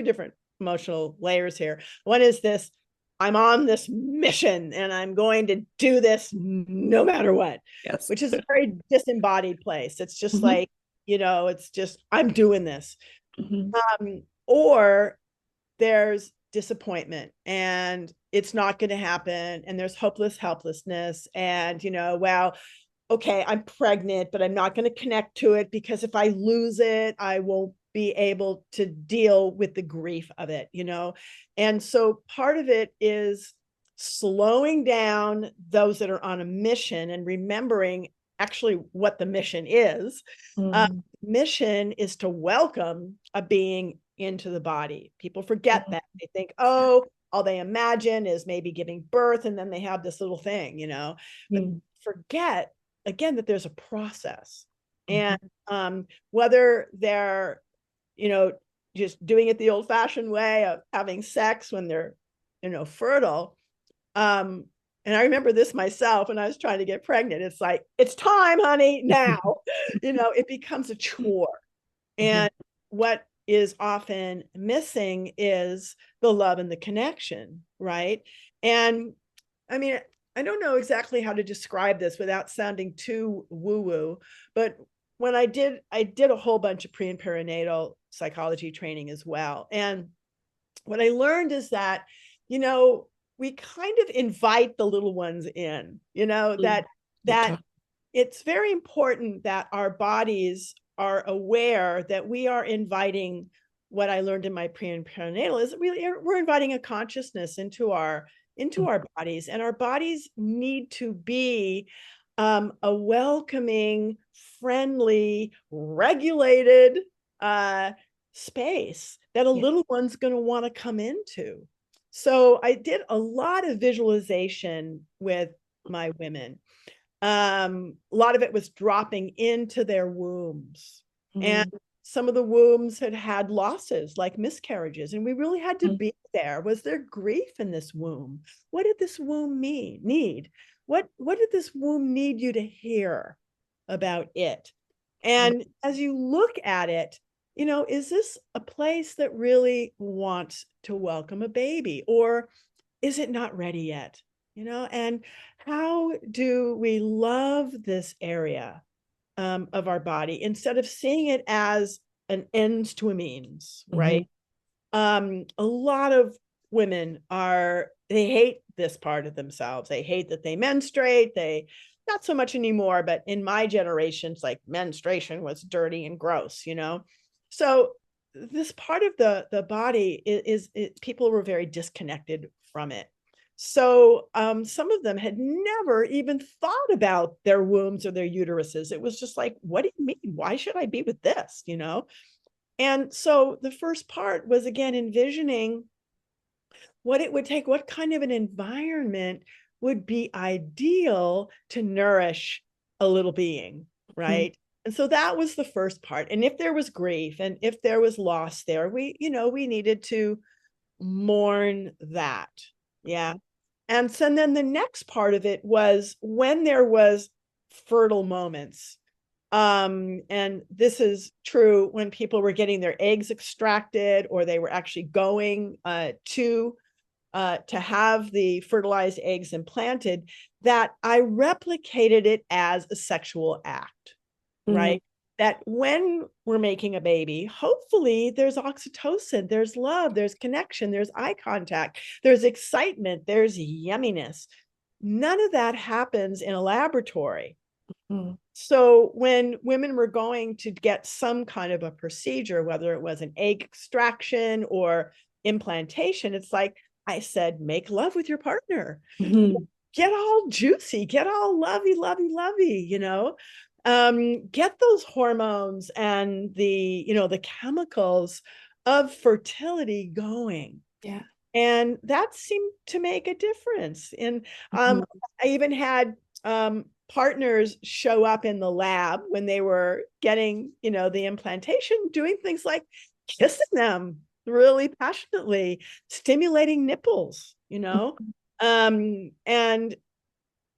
different emotional layers here. One is this, I'm on this mission and I'm going to do this no matter what, Yes. which is a very disembodied place. It's just Mhm. like, it's just, I'm doing this. Mhm. Or there's disappointment and it's not going to happen. And there's helplessness. And, well, okay, I'm pregnant, but I'm not going to connect to it because if I lose it, I won't be able to deal with the grief of it, And so part of it is slowing down those that are on a mission and remembering actually what the mission is. Mhm. Mission is to welcome a being into the body. People forget Mhm. that. They think, oh, all they imagine is maybe giving birth and then they have this little thing, but Mhm. forget again that there's a process. Mhm. And whether they're, you know, just doing it the old fashioned way of having sex when they're, fertile. Um, and I remember this myself when I was trying to get pregnant. It's like, it's time, honey, now. It becomes a chore. Mhm. And what is often missing is the love and the connection, right? And I mean, I don't know exactly how to describe this without sounding too woo-woo, but when I did a whole bunch of pre and perinatal psychology training as well. And what I learned is that, you know, we kind of invite the little ones in, Mhm. that it's very important that our bodies are aware that we are inviting what I learned in my pre and perinatal is we're inviting a consciousness into our bodies, and our bodies need to be a welcoming, friendly, regulated space that a Yeah. little one's going to want to come into. So I did a lot of visualization with my women. A lot of it was dropping into their wombs. And Mhm. some of the wombs had had losses like miscarriages, and we really had to Mhm. be there. Was there grief in this womb? What did this womb need? What did this womb need you to hear about it? And as you look at it, is this a place that really wants to welcome a baby, or is it not ready yet? And how do we love this area of our body instead of seeing it as an ends to a means, right? Mhm. A lot of women they hate this part of themselves. They hate that they menstruate. They not so much anymore, but in my generation, it's like menstruation was dirty and gross. So this part of the body people were very disconnected from it. So some of them had never even thought about their wombs or their uteruses. It was just like, what do you mean? Why should I be with this? And so the first part was, again, envisioning what it would take, what kind of an environment would be ideal to nourish a little being, Mhm. right? And so that was the first part. And if there was grief and if there was loss there, we needed to mourn that. Yeah. And so then the next part of it was when there was fertile moments. And this is true when people were getting their eggs extracted or they were actually going to have the fertilized eggs implanted, that I replicated it as a sexual act, Mhm. right? That when we're making a baby, hopefully there's oxytocin, there's love, there's connection, there's eye contact, there's excitement, there's yumminess. None of that happens in a laboratory. Mm. So when women were going to get some kind of a procedure, whether it was an egg extraction or implantation, it's like I said, make love with your partner. Mhm. Get all juicy, get all lovey, lovey, lovey, get those hormones and the chemicals of fertility going. Yeah. And that seemed to make a difference. And Mhm. I even had partners show up in the lab when they were getting, the implantation, doing things like kissing them really passionately, stimulating nipples, and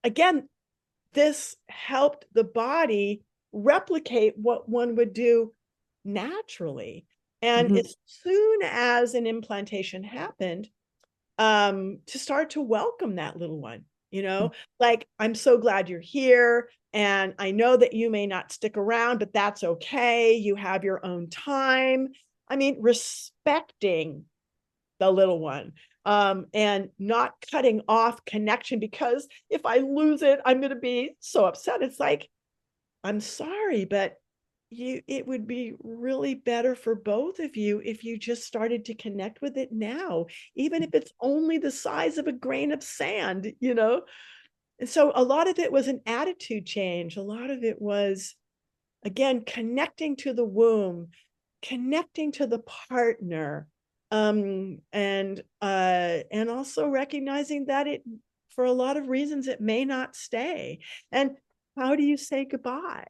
again, this helped the body replicate what one would do naturally. And Mhm. as soon as an implantation happened, to start to welcome that little one, like, I'm so glad you're here. And I know that you may not stick around, but that's okay. You have your own time. I mean, respecting the little one, and not cutting off connection, because if I lose it, I'm going to be so upset. It's like, I'm sorry, but it would be really better for both of you if you just started to connect with it now, even if it's only the size of a grain of sand. And so a lot of it was an attitude change. A lot of it was, again, connecting to the womb, connecting to the partner, and also recognizing that it, for a lot of reasons, it may not stay. And how do you say goodbye?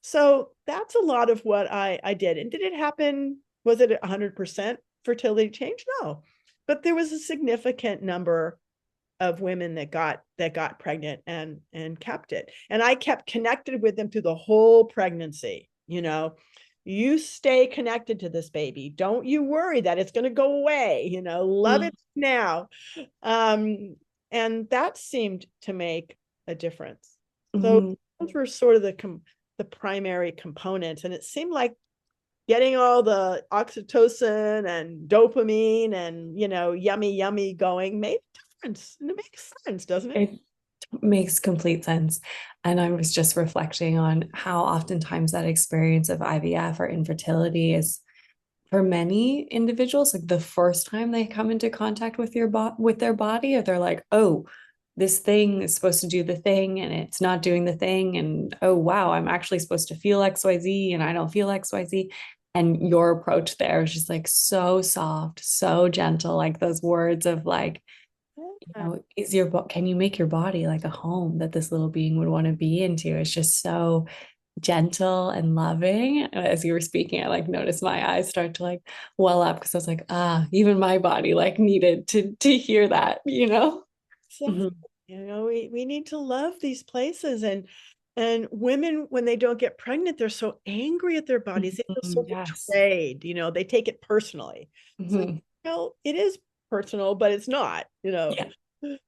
So that's a lot of what I did. And did it happen? Was it 100% fertility change? No, but there was a significant number of women that got pregnant and kept it. And I kept connected with them through the whole pregnancy. You stay connected to this baby. Don't you worry that it's going to go away. Love Mhm. it now. Um, and that seemed to make a difference. So Mhm. those were sort of the primary components. And it seemed like getting all the oxytocin and dopamine and, yummy, yummy going made a difference. And it makes sense, doesn't it? It makes complete sense. And I was just reflecting on how oftentimes that experience of IVF or infertility is for many individuals, like the first time they come into contact with with their body, or they're like, oh, this thing is supposed to do the thing and it's not doing the thing. And oh, wow, I'm actually supposed to feel XYZ and I don't feel XYZ. And your approach there is just like so soft, so gentle, like those words of like, Yeah. is can you make your body like a home that this little being would want to be into? It's just so gentle and loving. As you were speaking, I like noticed my eyes start to like well up because I was like, even my body like needed to hear that. Exactly. Mhm. We need to love these places. And women, when they don't get pregnant, they're so angry at their bodies. They feel Mhm. so Yes. betrayed. They take it personally. It's like, Mhm. well, it is personal, but it's not, Yeah.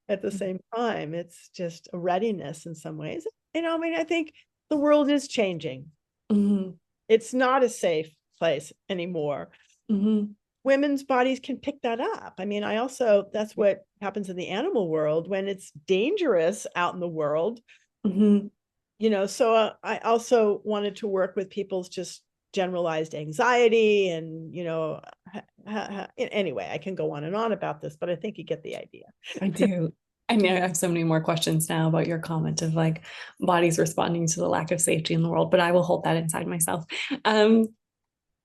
at the same time. It's just a readiness in some ways. I mean, I think the world is changing. Mhm. It's not a safe place anymore. Mhm. Women's bodies can pick that up. I mean, that's what happens in the animal world when it's dangerous out in the world. Mhm. So I also wanted to work with people's just generalized anxiety and, anyway, I can go on and on about this, but I think you get the idea. I do. I know I have so many more questions now about your comment of like bodies responding to the lack of safety in the world, but I will hold that inside myself. Um,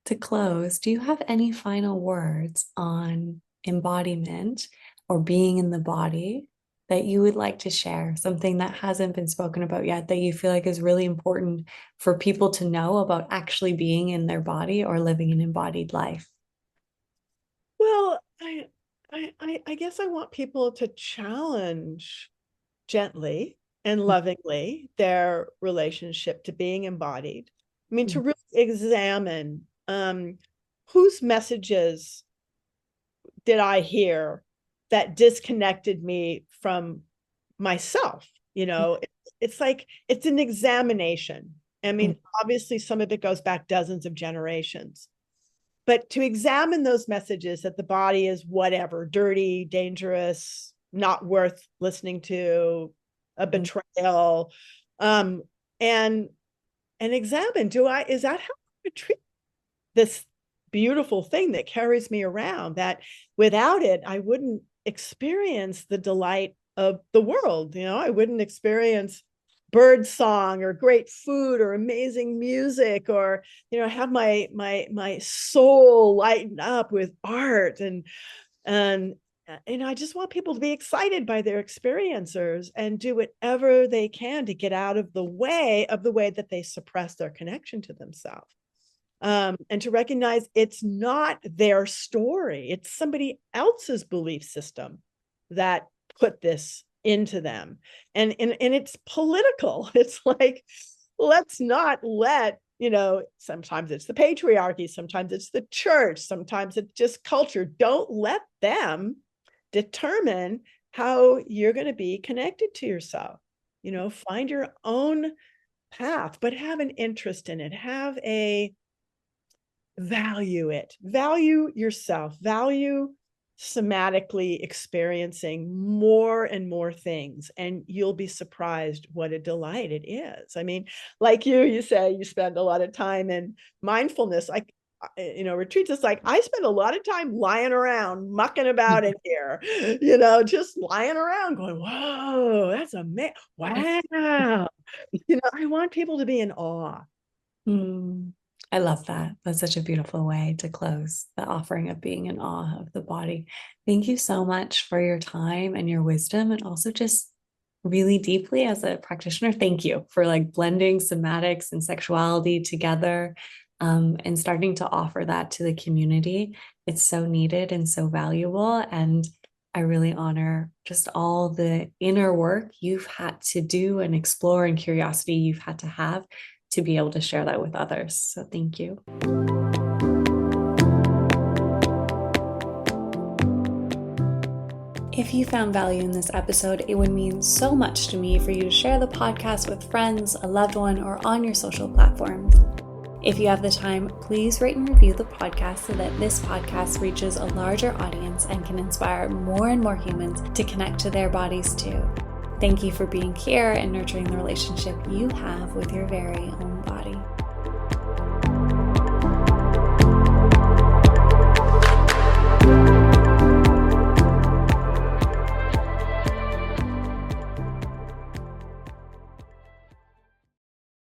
to close, do you have any final words on embodiment or being in the body that you would like to share? Something that hasn't been spoken about yet that you feel like is really important for people to know about actually being in their body or living an embodied life? Well, I guess I want people to challenge gently and lovingly their relationship to being embodied. I mean, to really examine, whose messages did I hear that disconnected me from myself? It's like it's an examination. I mean, obviously, some of it goes back dozens of generations, but to examine those messages that the body is whatever, dirty, dangerous, not worth listening to, a betrayal, and examine, is that how I treat this beautiful thing that carries me around, that without it, I wouldn't experience the delight of the world. I wouldn't experience bird song or great food or amazing music, or, have my soul lighten up with art. And I just want people to be excited by their experiencers and do whatever they can to get out of the way that they suppress their connection to themselves. And to recognize it's not their story, it's somebody else's belief system that put this into them. And it's political. It's like, let's not let, sometimes it's the patriarchy, sometimes it's the church, sometimes it's just culture. Don't let them determine how you're going to be connected to yourself. Find your own path, but have an interest in it. Value yourself, value somatically experiencing more and more things, and you'll be surprised what a delight it is. I mean, like you say you spend a lot of time in mindfulness, like, retreats. It's like I spend a lot of time lying around, mucking about in here, just lying around going, whoa, that's amazing. Wow. I want people to be in awe. I love that. That's such a beautiful way to close the offering of being in awe of the body. Thank you so much for your time and your wisdom, and also just really deeply as a practitioner. Thank you for like blending somatics and sexuality together, and starting to offer that to the community. It's so needed and so valuable. And I really honor just all the inner work you've had to do and explore, and curiosity you've had to have to be able to share that with others. So thank you. If you found value in this episode, it would mean so much to me for you to share the podcast with friends, a loved one, or on your social platforms. If you have the time, please rate and review the podcast so that this podcast reaches a larger audience and can inspire more and more humans to connect to their bodies too. Thank you for being here and nurturing the relationship you have with your very own body.